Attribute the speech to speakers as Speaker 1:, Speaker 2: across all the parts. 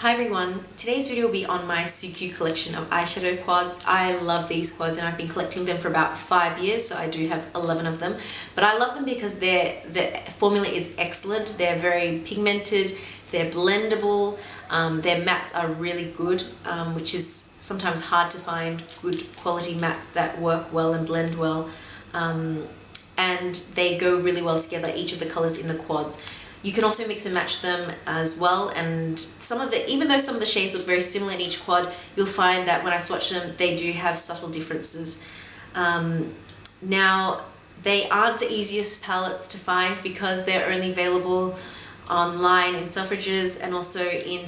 Speaker 1: Hi everyone, today's video will be on my Suqqu collection of eyeshadow quads. I love these quads and I've been collecting them for about 5 years, so I do have 11 of them. But I love them because the formula is excellent. They're very pigmented, they're blendable, their mattes are really good, which is sometimes hard to find good quality mattes that work well and blend well. And they go really well together, each of the colors in the quads. You can also mix and match them as well, and even though some of the shades look very similar in each quad, you'll find that when I swatch them, they do have subtle differences. Now, they aren't the easiest palettes to find because they're only available online in Selfridges and also in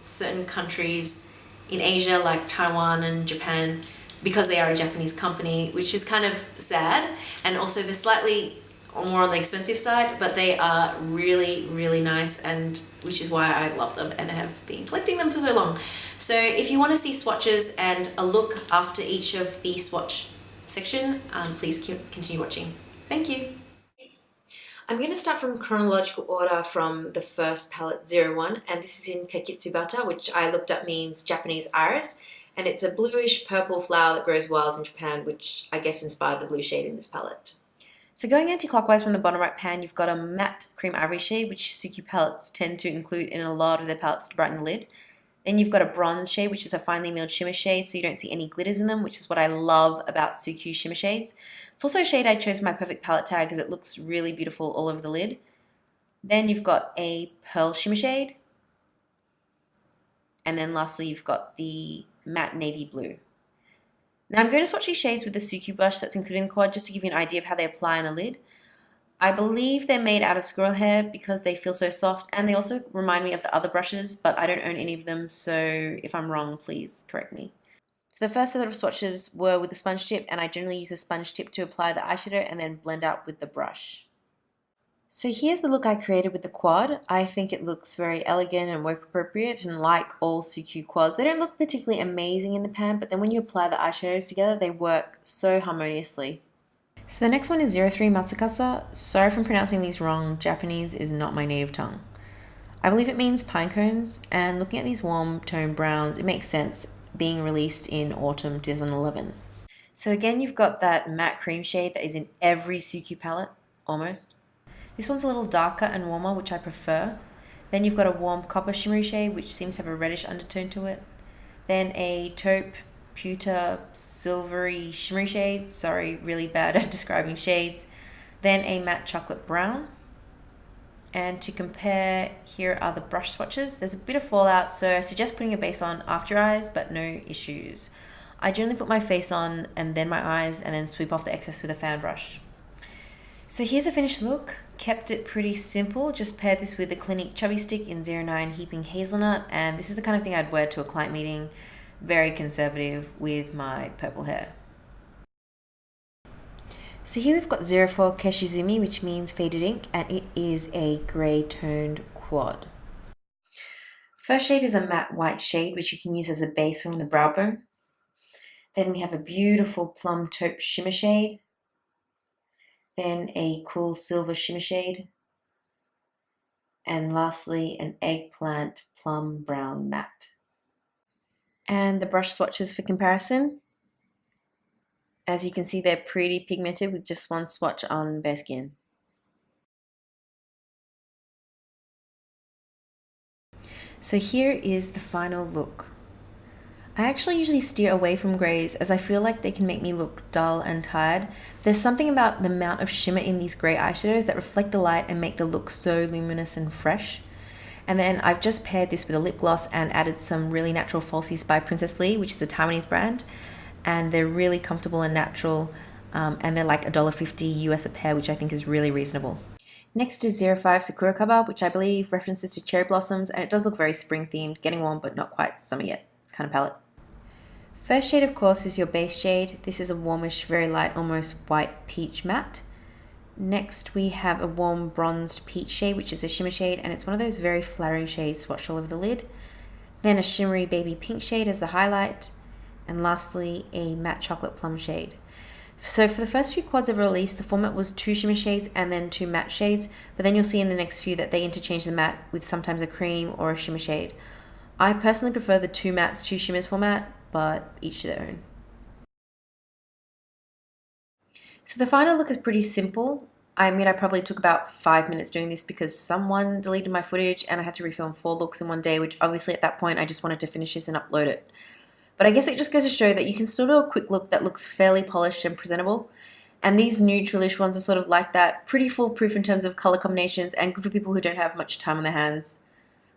Speaker 1: certain countries in Asia like Taiwan and Japan, because they are a Japanese company, which is kind of sad. And also they're slightly more on the expensive side, but they are really, really nice, and which is why I love them and have been collecting them for so long. So if you want to see swatches and a look after each of the swatch section, please continue watching. Thank you. I'm going to start from chronological order from the first palette, 01, and this is in Kakitsubata, which I looked up means Japanese iris, and it's a bluish purple flower that grows wild in Japan, which I guess inspired the blue shade in this palette. So going anti-clockwise from the bottom right pan, you've got a matte cream ivory shade, which Suqqu palettes tend to include in a lot of their palettes to brighten the lid. Then you've got a bronze shade, which is a finely milled shimmer shade, so you don't see any glitters in them, which is what I love about Suqqu shimmer shades. It's also a shade I chose for my perfect palette tag because it looks really beautiful all over the lid. Then you've got a pearl shimmer shade. And then lastly, you've got the matte navy blue. Now I'm going to swatch these shades with the Suqqu brush that's included in the quad just to give you an idea of how they apply on the lid. I believe they're made out of squirrel hair because they feel so soft, and they also remind me of the other brushes, but I don't own any of them, so if I'm wrong, please correct me. So the first set of swatches were with the sponge tip, and I generally use a sponge tip to apply the eyeshadow and then blend out with the brush. So here's the look I created with the quad. I think it looks very elegant and work appropriate, and like all Suqqu quads, they don't look particularly amazing in the pan, but then when you apply the eyeshadows together, they work so harmoniously. So the next one is 03 Matsukasa. Sorry if I'm pronouncing these wrong, Japanese is not my native tongue. I believe it means pine cones, and looking at these warm toned browns, it makes sense, being released in autumn 2011. So again, you've got that matte cream shade that is in every Suqqu palette, almost. This one's a little darker and warmer, which I prefer. Then you've got a warm copper shimmery shade, which seems to have a reddish undertone to it. Then a taupe, pewter, silvery shimmery shade. Sorry, really bad at describing shades. Then a matte chocolate brown. And to compare, here are the brush swatches. There's a bit of fallout, so I suggest putting your base on after your eyes, but no issues. I generally put my face on and then my eyes, and then sweep off the excess with a fan brush. So here's a finished look. Kept it pretty simple, just paired this with the Clinique Chubby Stick in 09 Heaping Hazelnut, and this is the kind of thing I'd wear to a client meeting, very conservative with my purple hair. So here we've got 04 Keshizumi, which means faded ink, and it is a grey toned quad. First shade is a matte white shade, which you can use as a base from the brow bone. Then we have a beautiful plum taupe shimmer shade. Then a cool silver shimmer shade, and lastly an eggplant plum brown matte. And the brush swatches for comparison. As you can see, they're pretty pigmented with just one swatch on bare skin. So here is the final look. I actually usually steer away from greys as I feel like they can make me look dull and tired. There's something about the amount of shimmer in these grey eyeshadows that reflect the light and make the look so luminous and fresh. And then I've just paired this with a lip gloss and added some really natural falsies by Princess Lee, which is a Taiwanese brand. And they're really comfortable and natural, and they're like $1.50 US a pair, which I think is really reasonable. Next is 05 Sakurakaba, which I believe references to cherry blossoms, and it does look very spring themed, getting warm but not quite summer yet kind of palette. First shade, of course, is your base shade. This is a warmish, very light, almost white peach matte. Next, we have a warm bronzed peach shade, which is a shimmer shade, and it's one of those very flattering shades swatched all over the lid. Then a shimmery baby pink shade as the highlight. And lastly, a matte chocolate plum shade. So for the first few quads ever released, the format was 2 shimmer shades and then 2 matte shades, but then you'll see in the next few that they interchange the matte with sometimes a cream or a shimmer shade. I personally prefer the 2 mattes, 2 shimmers format, but each to their own. So the final look is pretty simple. I mean, I probably took about 5 minutes doing this because someone deleted my footage and I had to refilm 4 looks in one day, which obviously at that point I just wanted to finish this and upload it. But I guess it just goes to show that you can still do a quick look that looks fairly polished and presentable. And these neutralish ones are sort of like that, pretty foolproof in terms of color combinations and good for people who don't have much time on their hands,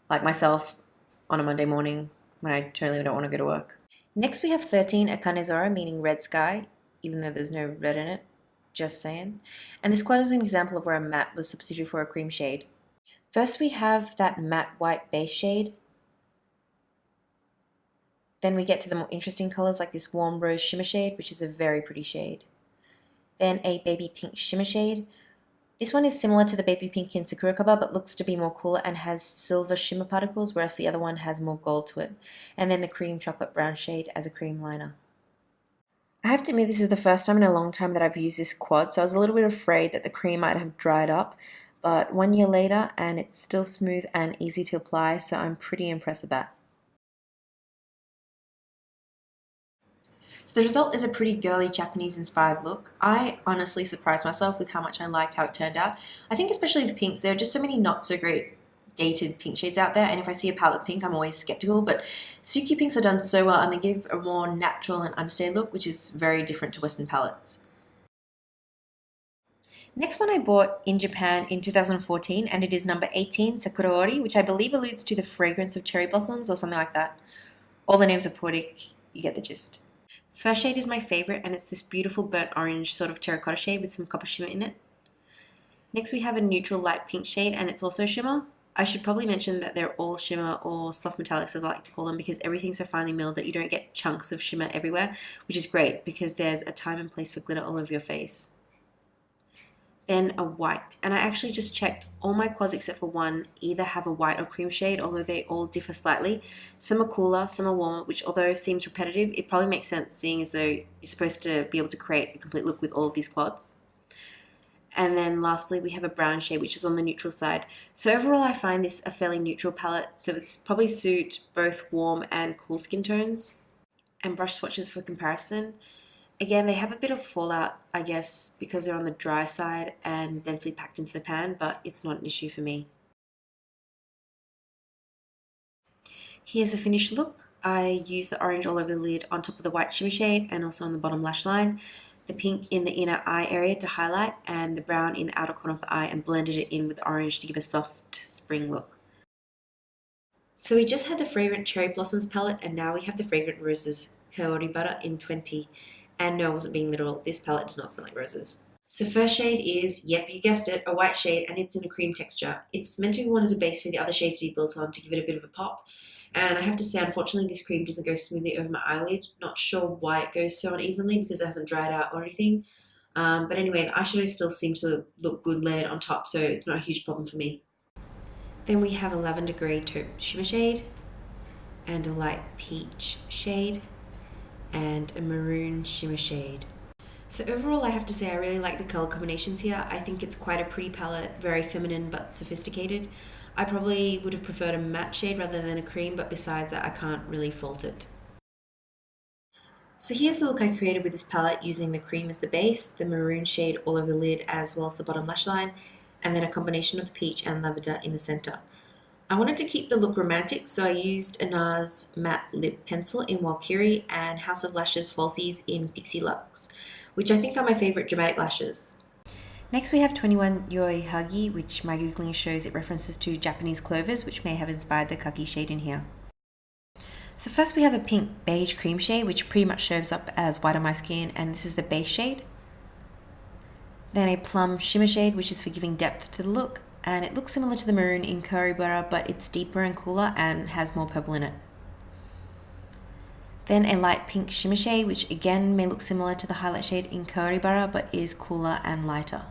Speaker 1: like myself on a Monday morning when I totally don't want to go to work. Next we have 13 Akanezora, meaning red sky, even though there's no red in it, just saying. And this quad is an example of where a matte was substituted for a cream shade. First we have that matte white base shade. Then we get to the more interesting colors like this warm rose shimmer shade, which is a very pretty shade. Then a baby pink shimmer shade. This one is similar to the baby pink in Sakurakaba, but looks to be more cooler and has silver shimmer particles, whereas the other one has more gold to it. And then the cream chocolate brown shade as a cream liner. I have to admit this is the first time in a long time that I've used this quad, so I was a little bit afraid that the cream might have dried up, but 1 year later and it's still smooth and easy to apply, so I'm pretty impressed with that. So the result is a pretty girly Japanese-inspired look. I honestly surprised myself with how much I liked how it turned out. I think especially the pinks, there are just so many not-so-great dated pink shades out there, and if I see a palette pink, I'm always skeptical, but Suqqu pinks are done so well, and they give a more natural and understated look, which is very different to Western palettes. Next one I bought in Japan in 2014, and it is number 18, Sakuraori, which I believe alludes to the fragrance of cherry blossoms or something like that. All the names are poetic, you get the gist. First shade is my favorite, and it's this beautiful burnt orange sort of terracotta shade with some copper shimmer in it. Next we have a neutral light pink shade, and it's also shimmer. I should probably mention that they're all shimmer or soft metallics as I like to call them, because everything's so finely milled that you don't get chunks of shimmer everywhere, which is great because there's a time and place for glitter all over your face. Then a white, and I actually just checked all my quads except for one either have a white or cream shade, although they all differ slightly. Some are cooler, some are warmer, which although seems repetitive, it probably makes sense seeing as though you're supposed to be able to create a complete look with all of these quads. And then lastly we have a brown shade, which is on the neutral side. So overall I find this a fairly neutral palette, so it's probably suit both warm and cool skin tones. And brush swatches for comparison. Again, they have a bit of fallout, I guess, because they're on the dry side and densely packed into the pan, but it's not an issue for me. Here's the finished look. I used the orange all over the lid on top of the white shimmer shade and also on the bottom lash line, the pink in the inner eye area to highlight, and the brown in the outer corner of the eye, and blended it in with orange to give a soft spring look. So we just had the fragrant cherry blossoms palette, and now we have the fragrant roses, Kaoribara in 20. And no, I wasn't being literal, this palette does not smell like roses. So first shade is, yep, you guessed it, a white shade, and it's in a cream texture. It's meant to be one as a base for the other shades to be built on to give it a bit of a pop. And I have to say, unfortunately, this cream doesn't go smoothly over my eyelid. Not sure why it goes so unevenly because it hasn't dried out or anything. But anyway, the eyeshadow still seems to look good layered on top, so it's not a huge problem for me. Then we have a lavender grey taupe shimmer shade, and a light peach shade, and a maroon shimmer shade. So overall I have to say I really like the color combinations here. I think it's quite a pretty palette, very feminine but sophisticated. I probably would have preferred a matte shade rather than a cream, but besides that I can't really fault it. So here's the look I created with this palette using the cream as the base, the maroon shade all over the lid as well as the bottom lash line, and then a combination of peach and lavender in the center. I wanted to keep the look romantic, so I used a NARS matte lip pencil in Walkyrie and House of Lashes falsies in Pixie Luxe, which I think are my favorite dramatic lashes. Next we have 21 Yoihagi, which my googling shows it references to Japanese clovers, which may have inspired the khaki shade in here. So first we have a pink beige cream shade, which pretty much shows up as white on my skin, and this is the base shade. Then a plum shimmer shade, which is for giving depth to the look, and it looks similar to the maroon in Kaoribara, but it's deeper and cooler and has more purple in it. Then a light pink shimmer shade, which again may look similar to the highlight shade in Kaoribara, but is cooler and lighter.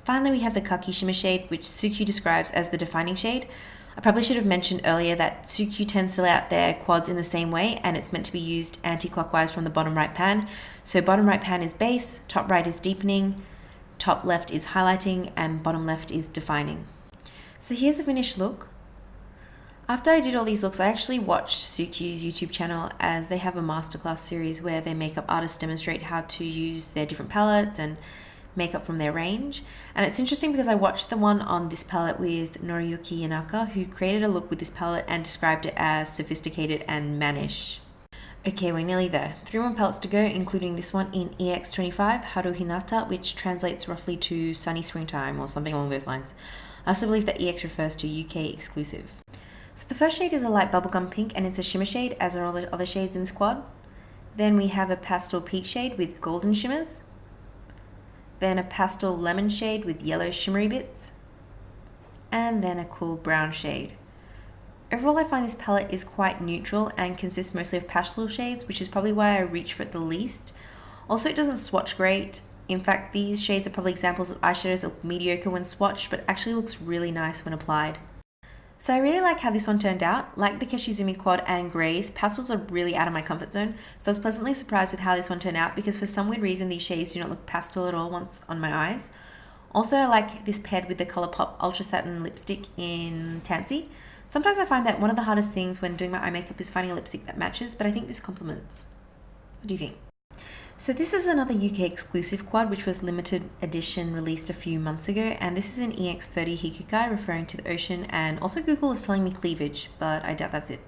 Speaker 1: Finally, we have the khaki shimmer shade, which Suqqu describes as the defining shade. I probably should have mentioned earlier that Suqqu tends to lay out their quads in the same way, and it's meant to be used anti-clockwise from the bottom right pan. So bottom right pan is base, top right is deepening, top left is highlighting, and bottom left is defining. So here's the finished look. After I did all these looks, I actually watched Suqqu's YouTube channel as they have a masterclass series where their makeup artists demonstrate how to use their different palettes and makeup from their range. And it's interesting because I watched the one on this palette with Noriyuki Yanaka, who created a look with this palette and described it as sophisticated and mannish. Okay, we're nearly there. 3 more palettes to go, including this one in EX25, Haruhinata, which translates roughly to sunny springtime or something along those lines. I also believe that EX refers to UK exclusive. So the first shade is a light bubblegum pink, and it's a shimmer shade, as are all the other shades in this quad. Then we have a pastel peach shade with golden shimmers. Then a pastel lemon shade with yellow shimmery bits. And then a cool brown shade. Overall, I find this palette is quite neutral and consists mostly of pastel shades, which is probably why I reach for it the least. Also, it doesn't swatch great. In fact, these shades are probably examples of eyeshadows that look mediocre when swatched, but actually looks really nice when applied. So I really like how this one turned out. Like the Keshizumi quad and greys, pastels are really out of my comfort zone, so I was pleasantly surprised with how this one turned out because for some weird reason these shades do not look pastel at all once on my eyes. Also, I like this paired with the ColourPop Ultra Satin lipstick in Tansy. Sometimes I find that one of the hardest things when doing my eye makeup is finding a lipstick that matches, but I think this complements. What do you think? So this is another UK exclusive quad which was limited edition released a few months ago, and this is an EX30 Hekikai referring to the ocean, and also Google is telling me cleavage, but I doubt that's it.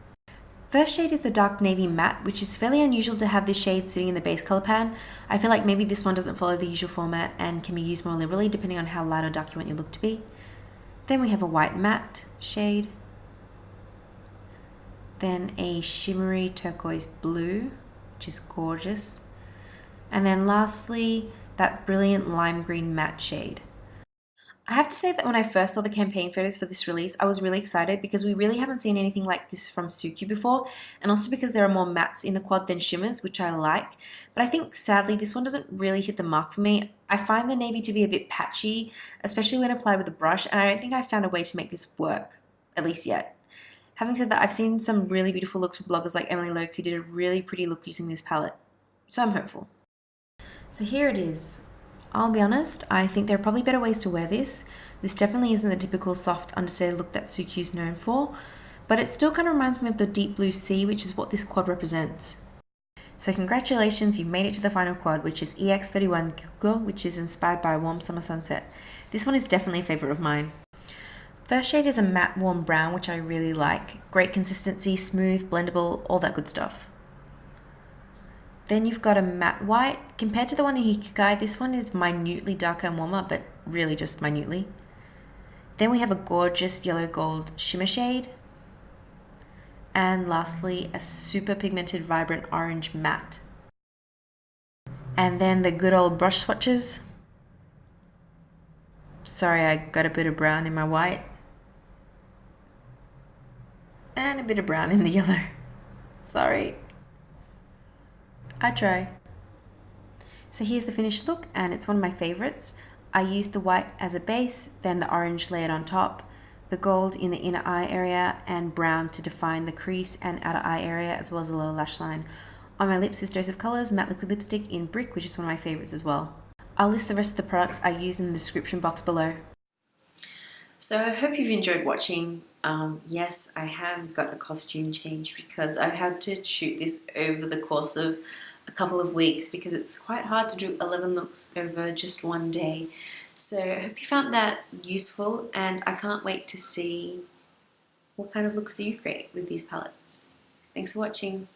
Speaker 1: First shade is the dark navy matte, which is fairly unusual to have this shade sitting in the base color pan. I feel like maybe this one doesn't follow the usual format and can be used more liberally depending on how light or dark you want your look to be. Then we have a white matte shade. Then a shimmery turquoise blue, which is gorgeous. And then lastly, that brilliant lime green matte shade. I have to say that when I first saw the campaign photos for this release, I was really excited because we really haven't seen anything like this from Suqqu before, and also because there are more mattes in the quad than shimmers, which I like. But I think sadly this one doesn't really hit the mark for me. I find the navy to be a bit patchy, especially when applied with a brush, and I don't think I found a way to make this work, at least yet. Having said that, I've seen some really beautiful looks from bloggers like Emily Loke who did a really pretty look using this palette, so I'm hopeful. So here it is. I'll be honest, I think there are probably better ways to wear this. This definitely isn't the typical soft, understated look that Suqqu's known for, but it still kind of reminds me of the deep blue sea, which is what this quad represents. So congratulations, you've made it to the final quad, which is EX31 Gyoukou, which is inspired by a warm summer sunset. This one is definitely a favourite of mine. First shade is a matte warm brown, which I really like. Great consistency, smooth, blendable, all that good stuff. Then you've got a matte white. Compared to the one in Hekikai, this one is minutely darker and warmer, but really just minutely. Then we have a gorgeous yellow gold shimmer shade. And lastly, a super pigmented vibrant orange matte. And then the good old brush swatches. Sorry, I got a bit of brown in my white. And a bit of brown in the yellow. Sorry. I try. So here's the finished look, and it's one of my favorites. I used the white as a base, then the orange layered on top, the gold in the inner eye area, and brown to define the crease and outer eye area, as well as the lower lash line. On my lips is Dose of Colors matte liquid lipstick in Brick, which is one of my favorites as well. I'll list the rest of the products I used in the description box below. So I hope you've enjoyed watching. Yes, I have got a costume change because I had to shoot this over the course of a couple of weeks because it's quite hard to do 11 looks over just one day. So I hope you found that useful, and I can't wait to see what kind of looks you create with these palettes. Thanks for watching.